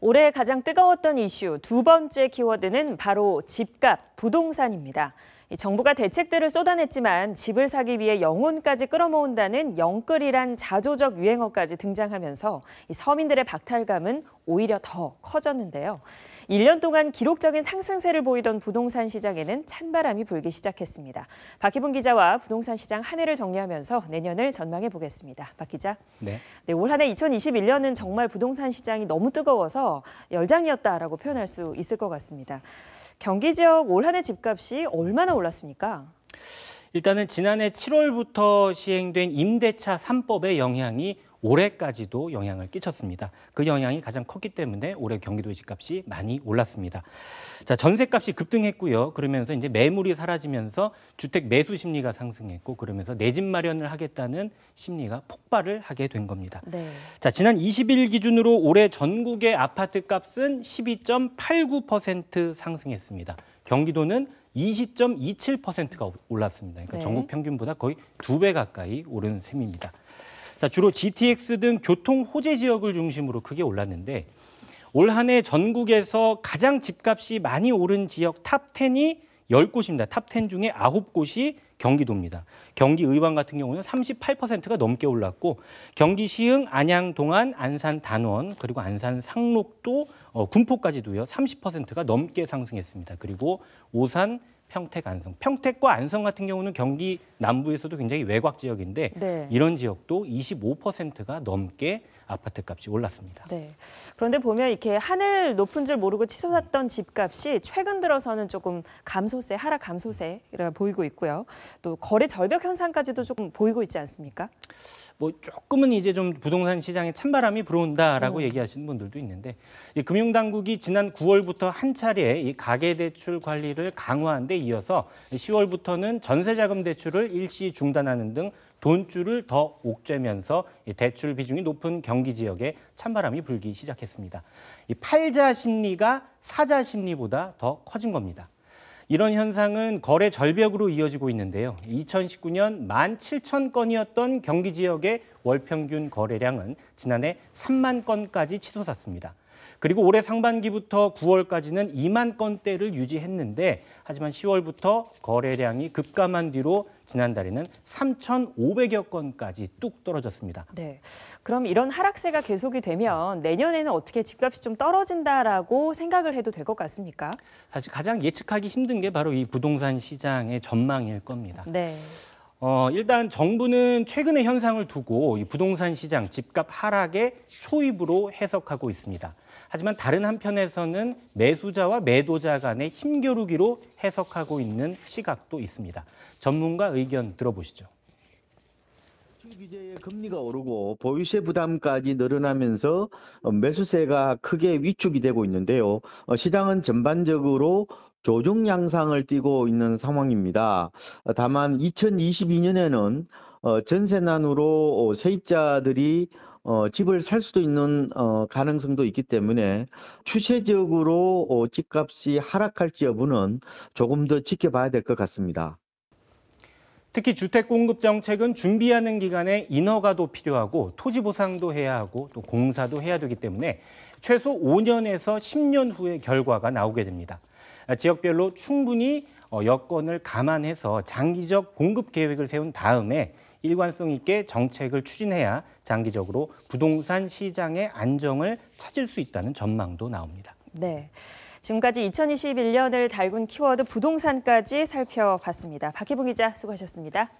올해 가장 뜨거웠던 이슈 두 번째 키워드는 바로 집값, 부동산입니다. 정부가 대책들을 쏟아냈지만 집을 사기 위해 영혼까지 끌어모은다는 영끌이란 자조적 유행어까지 등장하면서 서민들의 박탈감은 오히려 더 커졌는데요. 1년 동안 기록적인 상승세를 보이던 부동산 시장에는 찬바람이 불기 시작했습니다. 박희분 기자와 부동산 시장 한 해를 정리하면서 내년을 전망해 보겠습니다. 박 기자. 네, 올 한 해 2021년은 정말 부동산 시장이 너무 뜨거워서 열장이었다라고 표현할 수 있을 것 같습니다. 경기 지역 올 한 해 집값이 얼마나 올랐습니까? 일단은 지난해 7월부터 시행된 임대차 3법의 영향이 올해까지도 영향을 끼쳤습니다. 그 영향이 가장 컸기 때문에 올해 경기도의 집값이 많이 올랐습니다. 자, 전세값이 급등했고요. 그러면서 이제 매물이 사라지면서 주택 매수 심리가 상승했고, 그러면서 내 집 마련을 하겠다는 심리가 폭발을 하게 된 겁니다. 네. 자, 지난 20일 기준으로 올해 전국의 아파트 값은 12.89% 상승했습니다. 경기도는 20.27%가 올랐습니다. 그러니까 네. 전국 평균보다 거의 2배 가까이 오른 셈입니다. 자, 주로 GTX 등 교통 호재 지역을 중심으로 크게 올랐는데, 올 한 해 전국에서 가장 집값이 많이 오른 지역 탑10이 10곳입니다. 탑10 중에 9곳이 경기도입니다. 경기 의왕 같은 경우는 38%가 넘게 올랐고, 경기 시흥, 안양, 동안, 안산, 단원, 그리고 안산, 상록도, 군포까지도요 30%가 넘게 상승했습니다. 그리고 오산, 평택, 안성. 평택과 안성 같은 경우는 경기 남부에서도 굉장히 외곽 지역인데, 네. 이런 지역도 25%가 넘게 아파트 값이 올랐습니다. 네. 그런데 보면 이렇게 하늘 높은 줄 모르고 치솟았던 집값이 최근 들어서는 조금 감소세, 하락 감소세가 보이고 있고요. 또 거래 절벽 현상까지도 조금 보이고 있지 않습니까? 뭐 조금은 이제 좀 부동산 시장에 찬바람이 불어온다라고 얘기하시는 분들도 있는데, 이 금융당국이 지난 9월부터 한 차례 이 가계대출 관리를 강화한 데 이어서 10월부터는 전세자금 대출을 일시 중단하는 등 돈줄을 더 옥죄면서 이 대출 비중이 높은 경기 지역에 찬바람이 불기 시작했습니다. 이 팔자 심리가 사자 심리보다 더 커진 겁니다. 이런 현상은 거래 절벽으로 이어지고 있는데요. 2019년 17,000건이었던 경기 지역의 월 평균 거래량은 지난해 3만 건까지 치솟았습니다. 그리고 올해 상반기부터 9월까지는 2만 건대를 유지했는데, 하지만 10월부터 거래량이 급감한 뒤로 지난달에는 3,500여 건까지 뚝 떨어졌습니다. 네. 그럼 이런 하락세가 계속이 되면 내년에는 어떻게 집값이 좀 떨어진다라고 생각을 해도 될 것 같습니까? 사실 가장 예측하기 힘든 게 바로 이 부동산 시장의 전망일 겁니다. 네. 일단 정부는 최근의 현상을 두고 이 부동산 시장 집값 하락의 초입으로 해석하고 있습니다. 하지만 다른 한편에서는 매수자와 매도자 간의 힘겨루기로 해석하고 있는 시각도 있습니다. 전문가 의견 들어보시죠. 규제의 금리가 오르고 보유세 부담까지 늘어나면서 매수세가 크게 위축이 되고 있는데요. 시장은 전반적으로 조정 양상을 띠고 있는 상황입니다. 다만 2022년에는 전세난으로 세입자들이 집을 살 수도 있는 가능성도 있기 때문에 추세적으로 집값이 하락할지 여부는 조금 더 지켜봐야 될 것 같습니다. 특히 주택 공급 정책은 준비하는 기간에 인허가도 필요하고 토지 보상도 해야 하고 또 공사도 해야 되기 때문에 최소 5년에서 10년 후에 결과가 나오게 됩니다. 지역별로 충분히 여건을 감안해서 장기적 공급 계획을 세운 다음에 일관성 있게 정책을 추진해야 장기적으로 부동산 시장의 안정을 찾을 수 있다는 전망도 나옵니다. 네. 지금까지 2021년을 달군 키워드 부동산까지 살펴봤습니다. 박희분 기자 수고하셨습니다.